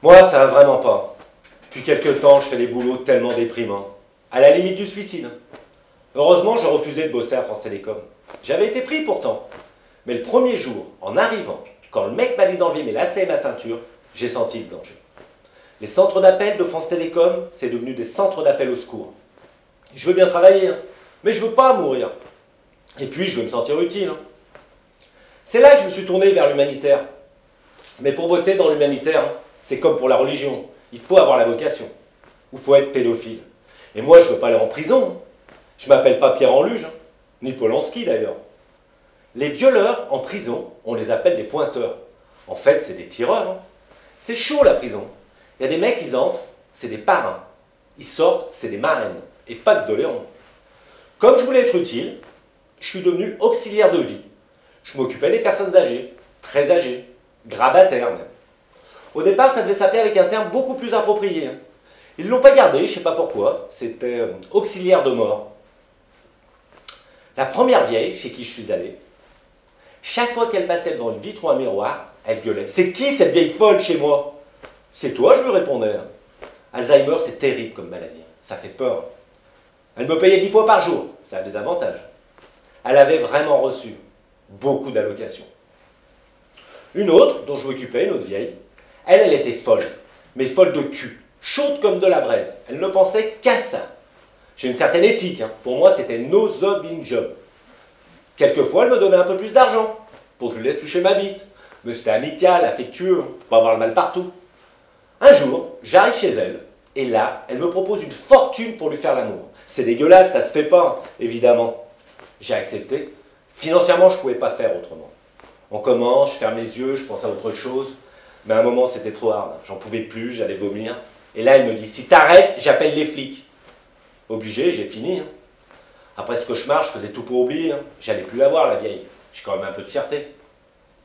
Moi, ça va vraiment pas. Depuis quelques temps, je fais des boulots tellement déprimants. À la limite du suicide. Heureusement, j'ai refusé de bosser à France Télécom. J'avais été pris pourtant. Mais le premier jour, en arrivant, quand le mec m'a dit d'enlever mes lacets et ma ceinture, j'ai senti le danger. Les centres d'appel de France Télécom, c'est devenu des centres d'appel au secours. Je veux bien travailler, hein, mais je veux pas mourir. Et puis, je veux me sentir utile. Hein. C'est là que je me suis tourné vers l'humanitaire. Mais pour bosser dans l'humanitaire, hein, c'est comme pour la religion. Il faut avoir la vocation. Ou il faut être pédophile. Et moi, je veux pas aller en prison. Hein. Je m'appelle pas Pierre Enluge, hein, ni Polanski d'ailleurs. Les violeurs en prison, on les appelle des pointeurs. En fait, c'est des tireurs. Hein. C'est chaud la prison. Il y a des mecs, ils entrent, c'est des parrains. Ils sortent, c'est des marraines. Et pas de doléants. Comme je voulais être utile, je suis devenu auxiliaire de vie. Je m'occupais des personnes âgées, très âgées, grabataires même. Au départ, ça devait s'appeler avec un terme beaucoup plus approprié. Ils ne l'ont pas gardé, je ne sais pas pourquoi. C'était auxiliaire de mort. La première vieille chez qui je suis allé, chaque fois qu'elle passait devant une vitre ou un miroir, elle gueulait. « C'est qui cette vieille folle chez moi ?»« C'est toi », je lui répondais. Alzheimer, c'est terrible comme maladie. Ça fait peur. Elle me payait 10 fois par jour. Ça a des avantages. Elle avait vraiment reçu beaucoup d'allocations. Une autre, dont je m'occupais, une autre vieille, elle était folle. Mais folle de cul. Chaude comme de la braise. Elle ne pensait qu'à ça. J'ai une certaine éthique. Hein. Pour moi, c'était no job in job. Quelquefois, elle me donnait un peu plus d'argent pour que je lui laisse toucher ma bite. Mais c'était amical, affectueux, hein, pour pas avoir le mal partout. Un jour, j'arrive chez elle, et là, elle me propose une fortune pour lui faire l'amour. C'est dégueulasse, ça se fait pas, évidemment. J'ai accepté. Financièrement, je ne pouvais pas faire autrement. On commence, je ferme les yeux, je pense à autre chose. Mais à un moment, c'était trop hard. J'en pouvais plus, j'allais vomir. Et là, elle me dit, si t'arrêtes, j'appelle les flics. Obligé, j'ai fini. Hein. Après ce cauchemar, je faisais tout pour oublier. Hein. J'allais plus la voir, la vieille. J'ai quand même un peu de fierté.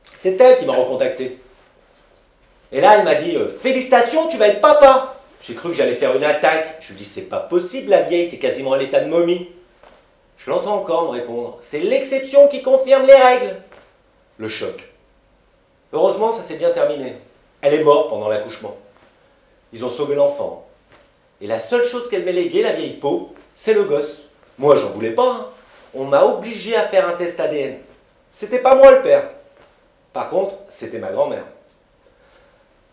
C'est elle qui m'a recontacté. Et là, elle m'a dit, félicitations, tu vas être papa. J'ai cru que j'allais faire une attaque. Je lui dis, c'est pas possible, la vieille, t'es quasiment à l'état de momie. Je l'entends encore me répondre, c'est l'exception qui confirme les règles. Le choc. Heureusement, ça s'est bien terminé. Elle est morte pendant l'accouchement. Ils ont sauvé l'enfant. Et la seule chose qu'elle m'ait léguée, la vieille peau, c'est le gosse. Moi, j'en voulais pas. Hein. On m'a obligé à faire un test ADN. C'était pas moi le père. Par contre, c'était ma grand-mère.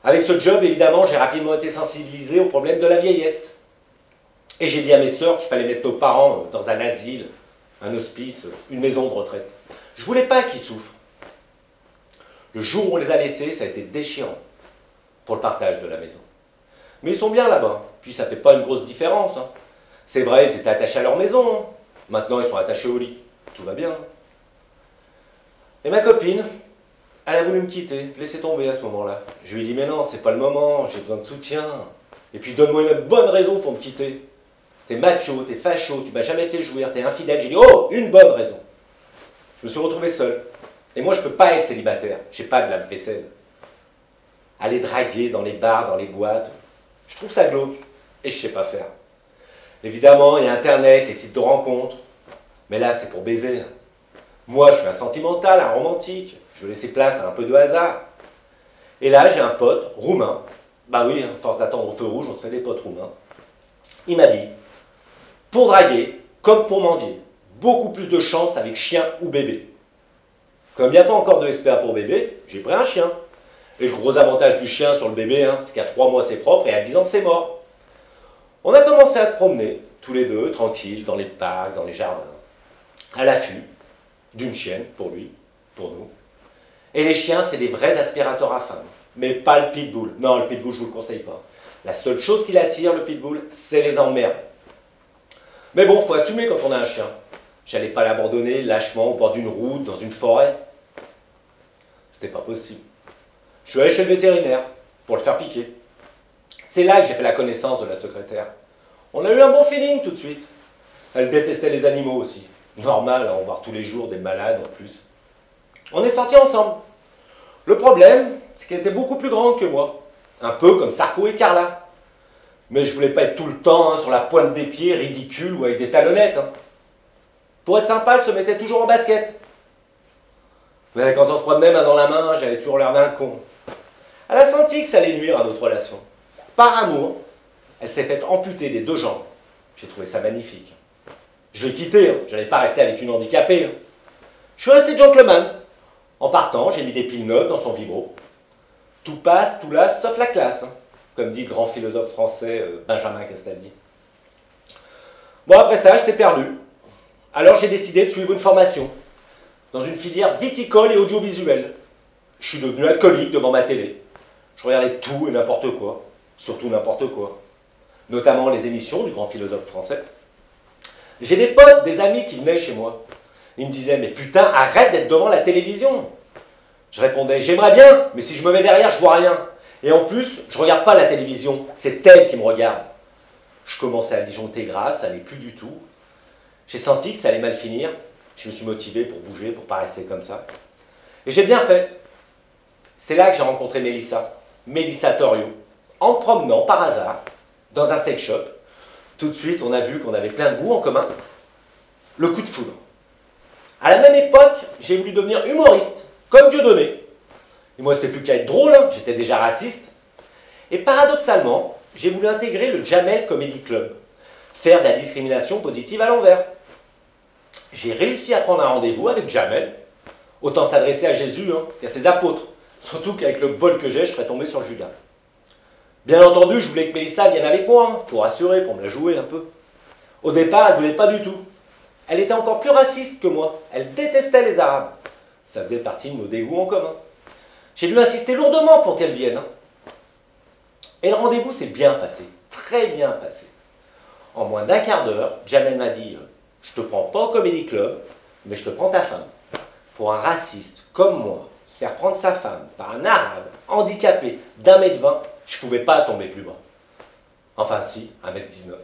Avec ce job, évidemment, j'ai rapidement été sensibilisé au problème de la vieillesse. Et j'ai dit à mes sœurs qu'il fallait mettre nos parents dans un asile, un hospice, une maison de retraite. Je voulais pas qu'ils souffrent. Le jour où on les a laissés, ça a été déchirant pour le partage de la maison. Mais ils sont bien là-bas, puis ça fait pas une grosse différence. Hein. C'est vrai, ils étaient attachés à leur maison. Hein. Maintenant, ils sont attachés au lit. Tout va bien. Et ma copine, elle a voulu me quitter, laisser tomber à ce moment-là. Je lui ai dit, mais non, c'est pas le moment, j'ai besoin de soutien. Et puis donne-moi une bonne raison pour me quitter. T'es macho, t'es facho, tu m'as jamais fait jouir, t'es infidèle. J'ai dit, oh, une bonne raison. Je me suis retrouvé seul. Et moi, je peux pas être célibataire. J'ai pas de lave-vaisselle. Aller draguer dans les bars, dans les boîtes, je trouve ça glauque. Et je sais pas faire. Évidemment, il y a Internet, les sites de rencontres. Mais là, c'est pour baiser. Moi, je suis un sentimental, un romantique. Je veux laisser place à un peu de hasard. Et là, j'ai un pote roumain. Bah oui, à force d'attendre au feu rouge, on se fait des potes roumains. Il m'a dit, pour draguer, comme pour mendier, beaucoup plus de chance avec chien ou bébé. Comme il n'y a pas encore de SPA pour bébé, j'ai pris un chien. Et le gros avantage du chien sur le bébé, hein, c'est qu'à 3 mois c'est propre et à 10 ans c'est mort. On a commencé à se promener, tous les deux, tranquilles, dans les parcs, dans les jardins, à l'affût d'une chienne, pour lui, pour nous. Et les chiens, c'est des vrais aspirateurs à femmes. Mais pas le pitbull. Non, le pitbull, je ne vous le conseille pas. La seule chose qui l'attire, le pitbull, c'est les emmerdes. Mais bon, il faut assumer quand on a un chien. J'allais pas l'abandonner lâchement au bord d'une route, dans une forêt. C'était pas possible. Je suis allé chez le vétérinaire pour le faire piquer. C'est là que j'ai fait la connaissance de la secrétaire. On a eu un bon feeling tout de suite. Elle détestait les animaux aussi. Normal, à en voir tous les jours des malades en plus. On est sortis ensemble. Le problème, c'est qu'elle était beaucoup plus grande que moi. Un peu comme Sarko et Carla. Mais je voulais pas être tout le temps hein, sur la pointe des pieds, ridicule ou avec des talonnettes. Hein. Pour être sympa, elle se mettait toujours en basket. Mais quand on se promenait main dans la main, j'avais toujours l'air d'un con. Elle a senti que ça allait nuire à notre relation. Par amour, elle s'est faite amputer des 2 jambes. J'ai trouvé ça magnifique. Je l'ai quitté, je n'allais pas rester avec une handicapée. Je suis resté gentleman. En partant, j'ai mis des piles neuves dans son vibro. Tout passe, tout lasse, sauf la classe, comme dit le grand philosophe français Benjamin Castaldi. Bon, après ça, j'étais perdu. Alors j'ai décidé de suivre une formation dans une filière viticole et audiovisuelle. Je suis devenu alcoolique devant ma télé. Je regardais tout et n'importe quoi, surtout n'importe quoi, notamment les émissions du grand philosophe français. J'ai des potes, des amis qui venaient chez moi. Ils me disaient « Mais putain, arrête d'être devant la télévision !» Je répondais « J'aimerais bien, mais si je me mets derrière, je vois rien. Et en plus, je regarde pas la télévision, c'est elle qui me regarde. » Je commençais à disjoncter grave, ça n'allait plus du tout. J'ai senti que ça allait mal finir. Je me suis motivé pour bouger, pour pas rester comme ça. Et j'ai bien fait. C'est là que j'ai rencontré Mélissa Torio, en me promenant par hasard dans un sex shop. Tout de suite, on a vu qu'on avait plein de goûts en commun. Le coup de foudre. À la même époque, j'ai voulu devenir humoriste, comme Dieudonné. Et moi, c'était plus qu'à être drôle, j'étais déjà raciste. Et paradoxalement, j'ai voulu intégrer le Jamel Comedy Club, faire de la discrimination positive à l'envers. J'ai réussi à prendre un rendez-vous avec Jamel. Autant s'adresser à Jésus qu'à ses apôtres. Surtout qu'avec le bol que j'ai, je serais tombé sur Judas. Bien entendu, je voulais que Mélissa vienne avec moi, pour rassurer, pour me la jouer un peu. Au départ, elle ne voulait pas du tout. Elle était encore plus raciste que moi. Elle détestait les Arabes. Ça faisait partie de nos dégoûts en commun. J'ai dû insister lourdement pour qu'elle vienne. Et le rendez-vous s'est bien passé, très bien passé. En moins d'1 quart d'heure, Jamel m'a dit « Je te prends pas au Comedy Club, mais je te prends ta femme. » Pour un raciste comme moi, se faire prendre sa femme par un arabe handicapé d'1,20 m, je pouvais pas tomber plus bas. Enfin si, 1,19 m.